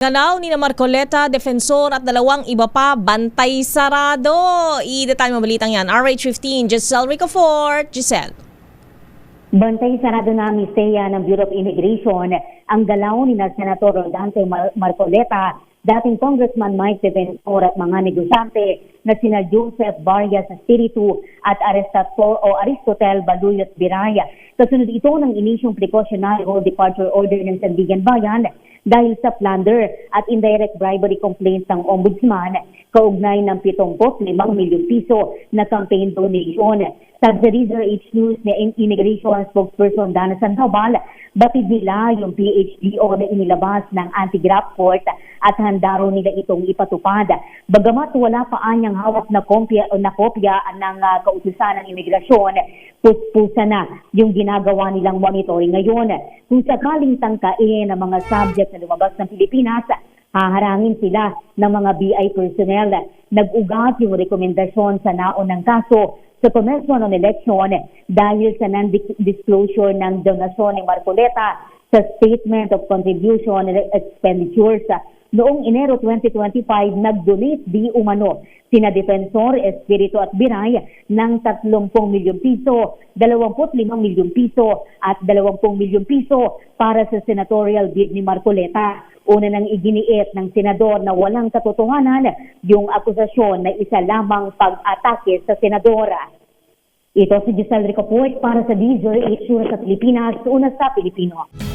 Ganaw ni na Marcoleta, defensor at dalawang iba pa, bantay sarado. I-detalye mo balitang yan. RH15, Giselle Ricafort. Giselle. Bantay sarado na misteya ng Bureau of Immigration ang galaw ni na Senator Rodante Marcoleta, dating Congressman Mike Defensor at mga negosyante na sina Joseph Barrias Espiritu at Aristotel Baluyot Biraya. Kasunod ito ng inisyong precautionary hold departure order ng Sandigan Bayan dahil sa plunder at indirect bribery complaints ng Ombudsman kaugnay ng 75 milyong piso na campaign donation. Sabi sa Rizal H News ni Immigration spokesperson Dana Sandoval, batid nila yung PHDO na inilabas ng anti-graft court at handa raw nila itong ipatupad. Bagamat wala pa anyang hawak na kopya ng kautusan ng imigrasyon, puspusa na yung ginagawa nilang monitoring ngayon. Kung sakaling tangkain ang mga subject na lumabas ng Pilipinas, haharangin sila ng mga BI personnel. Nag-ugat yung rekomendasyon sa naunang kaso sa Commission on Election dahil sa non-disclosure ng donasyon ni Marcoleta sa Statement of Contribution and Expenditures. Noong Enero 2025, nag-donate di umano sina Defensor, Espiritu at Biray ng 30 milyong piso, 25 milyong piso at 20 milyong piso para sa senatorial bid ni Marcoleta. Una nang iginiit ng senador na walang katotohanan yung akusasyon na isa lamang pag-atake sa senadora. Ito si Giselle Ricafort para sa DZRH sa Pilipinas, una sa Pilipino.